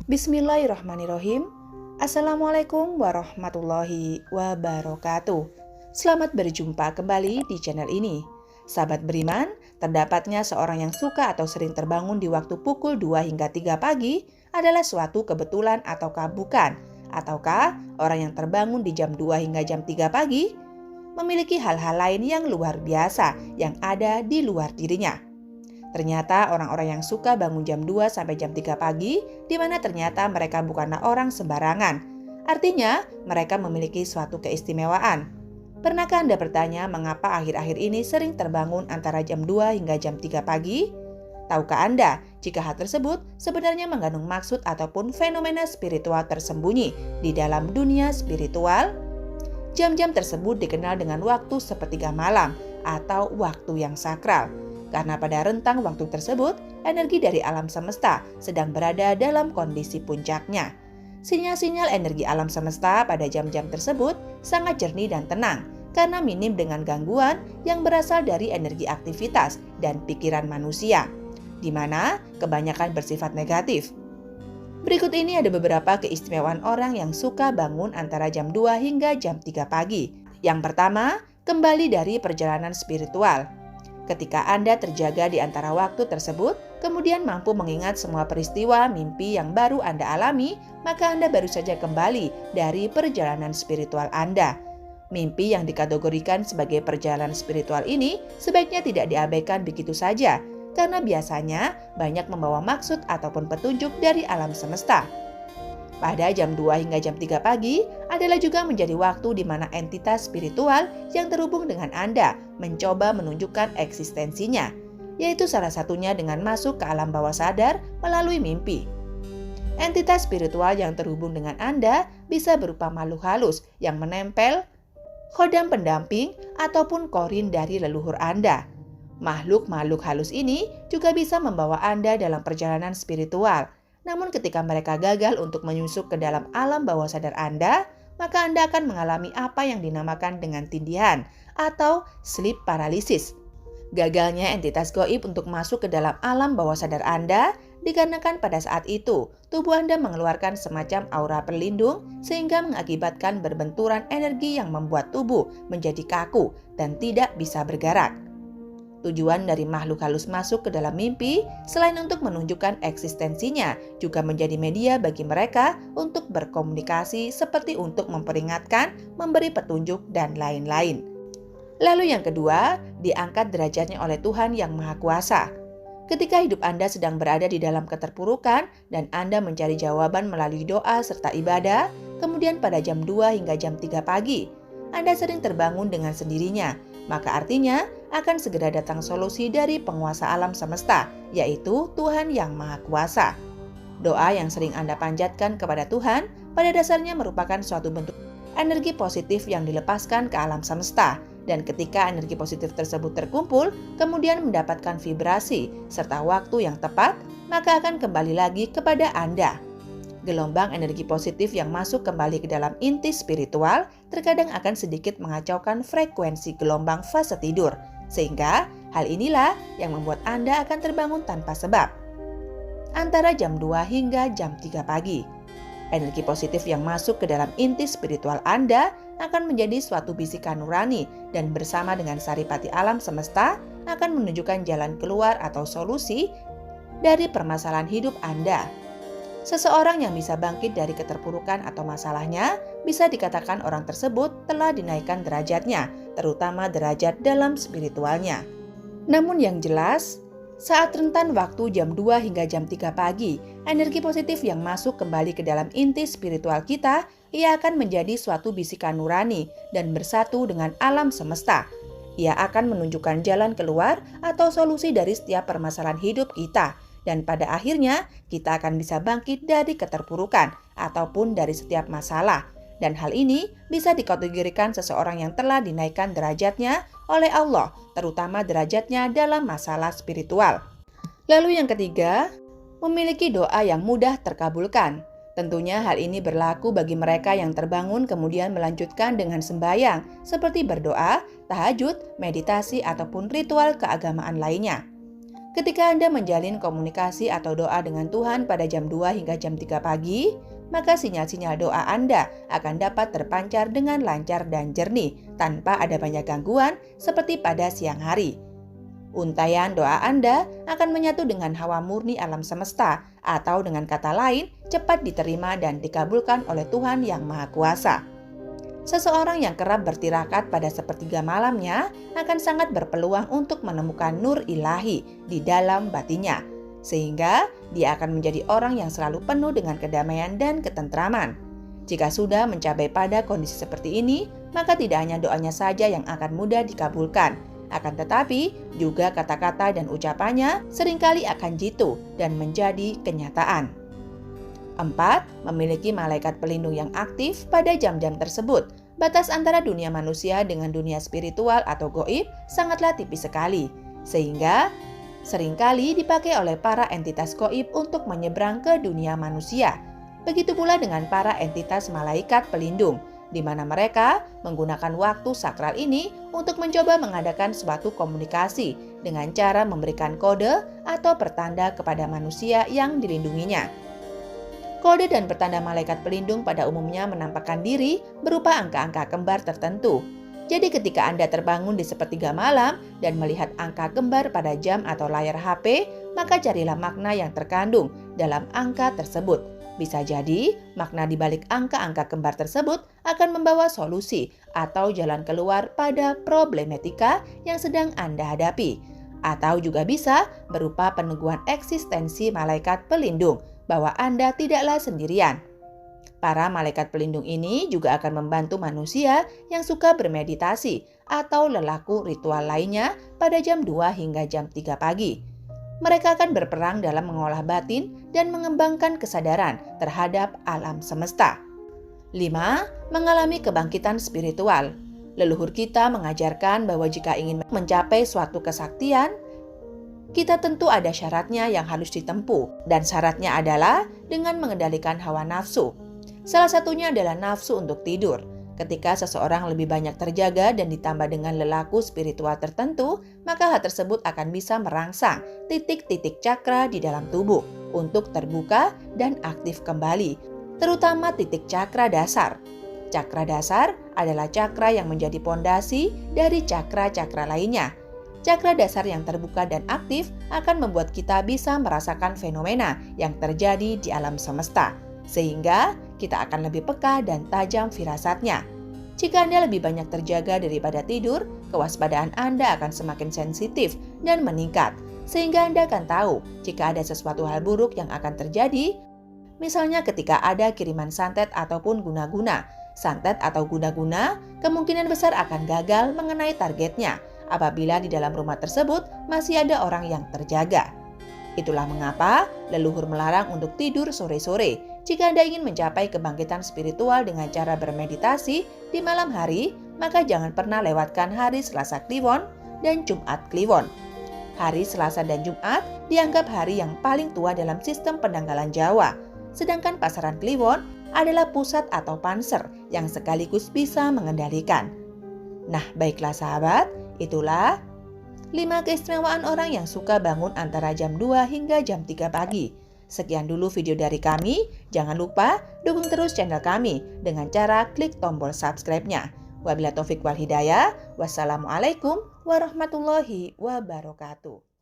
Bismillahirrahmanirrahim. Assalamualaikum warahmatullahi wabarakatuh. Selamat berjumpa kembali di channel ini. Sahabat beriman, terdapatnya seorang yang suka atau sering terbangun di waktu pukul 2 hingga 3 pagi adalah suatu kebetulan ataukah bukan? Ataukah orang yang terbangun di jam 2 hingga jam 3 pagi memiliki hal-hal lain yang luar biasa yang ada di luar dirinya? Ternyata orang-orang yang suka bangun jam 2 sampai jam 3 pagi, di mana ternyata mereka bukanlah orang sembarangan. Artinya, mereka memiliki suatu keistimewaan. Pernahkah Anda bertanya mengapa akhir-akhir ini sering terbangun antara jam 2 hingga jam 3 pagi? Tahukah Anda jika hal tersebut sebenarnya mengandung maksud ataupun fenomena spiritual tersembunyi di dalam dunia spiritual? Jam-jam tersebut dikenal dengan waktu sepertiga malam atau waktu yang sakral. Karena pada rentang waktu tersebut, energi dari alam semesta sedang berada dalam kondisi puncaknya. Sinyal-sinyal energi alam semesta pada jam-jam tersebut sangat jernih dan tenang, karena minim dengan gangguan yang berasal dari energi aktivitas dan pikiran manusia, di mana kebanyakan bersifat negatif. Berikut ini ada beberapa keistimewaan orang yang suka bangun antara jam 2 hingga jam 3 pagi. Yang pertama, kembali dari perjalanan spiritual. Ketika Anda terjaga di antara waktu tersebut, kemudian mampu mengingat semua peristiwa mimpi yang baru Anda alami, maka Anda baru saja kembali dari perjalanan spiritual Anda. Mimpi yang dikategorikan sebagai perjalanan spiritual ini sebaiknya tidak diabaikan begitu saja, karena biasanya banyak membawa maksud ataupun petunjuk dari alam semesta. Pada jam 2 hingga jam 3 pagi adalah juga menjadi waktu di mana entitas spiritual yang terhubung dengan Anda mencoba menunjukkan eksistensinya, yaitu salah satunya dengan masuk ke alam bawah sadar melalui mimpi. Entitas spiritual yang terhubung dengan Anda bisa berupa makhluk halus yang menempel, khodam pendamping, ataupun korin dari leluhur Anda. Makhluk-makhluk halus ini juga bisa membawa Anda dalam perjalanan spiritual. Namun ketika mereka gagal untuk menyusup ke dalam alam bawah sadar Anda, maka Anda akan mengalami apa yang dinamakan dengan tindihan atau sleep paralysis. Gagalnya entitas gaib untuk masuk ke dalam alam bawah sadar Anda dikarenakan pada saat itu tubuh Anda mengeluarkan semacam aura pelindung sehingga mengakibatkan berbenturan energi yang membuat tubuh menjadi kaku dan tidak bisa bergerak. Tujuan dari makhluk halus masuk ke dalam mimpi selain untuk menunjukkan eksistensinya juga menjadi media bagi mereka untuk berkomunikasi seperti untuk memperingatkan, memberi petunjuk, dan lain-lain. Lalu yang kedua, diangkat derajatnya oleh Tuhan yang Maha Kuasa. Ketika hidup Anda sedang berada di dalam keterpurukan dan Anda mencari jawaban melalui doa serta ibadah, kemudian pada jam 2 hingga jam 3 pagi, Anda sering terbangun dengan sendirinya, maka artinya akan segera datang solusi dari penguasa alam semesta, yaitu Tuhan yang Maha Kuasa. Doa yang sering Anda panjatkan kepada Tuhan pada dasarnya merupakan suatu bentuk energi positif yang dilepaskan ke alam semesta, dan ketika energi positif tersebut terkumpul, kemudian mendapatkan vibrasi serta waktu yang tepat, maka akan kembali lagi kepada Anda. Gelombang energi positif yang masuk kembali ke dalam inti spiritual terkadang akan sedikit mengacaukan frekuensi gelombang fase tidur, sehingga hal inilah yang membuat Anda akan terbangun tanpa sebab. Antara jam 2 hingga jam 3 pagi, energi positif yang masuk ke dalam inti spiritual Anda akan menjadi suatu bisikan nurani dan bersama dengan saripati alam semesta akan menunjukkan jalan keluar atau solusi dari permasalahan hidup Anda. Seseorang yang bisa bangkit dari keterpurukan atau masalahnya bisa dikatakan orang tersebut telah dinaikkan derajatnya, terutama derajat dalam spiritualnya. Namun yang jelas, saat rentan waktu jam 2 hingga jam 3 pagi, energi positif yang masuk kembali ke dalam inti spiritual kita, ia akan menjadi suatu bisikan nurani dan bersatu dengan alam semesta. Ia akan menunjukkan jalan keluar atau solusi dari setiap permasalahan hidup kita. Dan pada akhirnya kita akan bisa bangkit dari keterpurukan ataupun dari setiap masalah. Dan hal ini bisa dikategorikan seseorang yang telah dinaikkan derajatnya oleh Allah, terutama derajatnya dalam masalah spiritual. Lalu yang ketiga, memiliki doa yang mudah terkabulkan. Tentunya hal ini berlaku bagi mereka yang terbangun kemudian melanjutkan dengan sembahyang, seperti berdoa, tahajud, meditasi, ataupun ritual keagamaan lainnya. Ketika Anda menjalin komunikasi atau doa dengan Tuhan pada jam 2 hingga jam 3 pagi, maka sinyal-sinyal doa Anda akan dapat terpancar dengan lancar dan jernih tanpa ada banyak gangguan seperti pada siang hari. Untaian doa Anda akan menyatu dengan hawa murni alam semesta, atau dengan kata lain, cepat diterima dan dikabulkan oleh Tuhan yang Maha Kuasa. Seseorang yang kerap bertirakat pada sepertiga malamnya akan sangat berpeluang untuk menemukan nur ilahi di dalam batinnya, sehingga dia akan menjadi orang yang selalu penuh dengan kedamaian dan ketentraman. Jika sudah mencapai pada kondisi seperti ini, maka tidak hanya doanya saja yang akan mudah dikabulkan, akan tetapi juga kata-kata dan ucapannya seringkali akan jitu dan menjadi kenyataan. 4. Memiliki malaikat pelindung yang aktif pada jam-jam tersebut. Batas antara dunia manusia dengan dunia spiritual atau goib sangatlah tipis sekali, sehingga seringkali dipakai oleh para entitas goib untuk menyeberang ke dunia manusia. Begitu pula dengan para entitas malaikat pelindung, di mana mereka menggunakan waktu sakral ini untuk mencoba mengadakan suatu komunikasi dengan cara memberikan kode atau pertanda kepada manusia yang dilindunginya. Kode dan pertanda malaikat pelindung pada umumnya menampakkan diri berupa angka-angka kembar tertentu. Jadi ketika Anda terbangun di sepertiga malam dan melihat angka kembar pada jam atau layar HP, maka carilah makna yang terkandung dalam angka tersebut. Bisa jadi, makna di balik angka-angka kembar tersebut akan membawa solusi atau jalan keluar pada problematika yang sedang Anda hadapi. Atau juga bisa berupa peneguhan eksistensi malaikat pelindung, bahwa Anda tidaklah sendirian. Para malaikat pelindung ini juga akan membantu manusia yang suka bermeditasi atau lelaku ritual lainnya pada jam 2 hingga jam 3 pagi. Mereka akan berperang dalam mengolah batin dan mengembangkan kesadaran terhadap alam semesta. 5. Mengalami kebangkitan spiritual. Leluhur kita mengajarkan bahwa jika ingin mencapai suatu kesaktian, kita tentu ada syaratnya yang harus ditempuh, dan syaratnya adalah dengan mengendalikan hawa nafsu. Salah satunya adalah nafsu untuk tidur. Ketika seseorang lebih banyak terjaga dan ditambah dengan lelaku spiritual tertentu, maka hal tersebut akan bisa merangsang titik-titik cakra di dalam tubuh untuk terbuka dan aktif kembali, terutama titik cakra dasar. Cakra dasar adalah cakra yang menjadi pondasi dari cakra-cakra lainnya. Cakra dasar yang terbuka dan aktif akan membuat kita bisa merasakan fenomena yang terjadi di alam semesta, sehingga kita akan lebih peka dan tajam firasatnya. Jika Anda lebih banyak terjaga daripada tidur, kewaspadaan Anda akan semakin sensitif dan meningkat, sehingga Anda akan tahu jika ada sesuatu hal buruk yang akan terjadi, misalnya ketika ada kiriman santet ataupun guna-guna. Santet atau guna-guna kemungkinan besar akan gagal mengenai targetnya apabila di dalam rumah tersebut masih ada orang yang terjaga. Itulah mengapa leluhur melarang untuk tidur sore-sore. Jika Anda ingin mencapai kebangkitan spiritual dengan cara bermeditasi di malam hari, maka jangan pernah lewatkan hari Selasa Kliwon dan Jumat Kliwon. Hari Selasa dan Jumat dianggap hari yang paling tua dalam sistem pendanggalan Jawa, sedangkan pasaran Kliwon adalah pusat atau panser yang sekaligus bisa mengendalikan. Nah, baiklah sahabat, itulah 5 keistimewaan orang yang suka bangun antara jam 2 hingga jam 3 pagi. Sekian dulu video dari kami. Jangan lupa dukung terus channel kami dengan cara klik tombol subscribe-nya. Wabillahi taufik wal hidayah. Wassalamualaikum warahmatullahi wabarakatuh.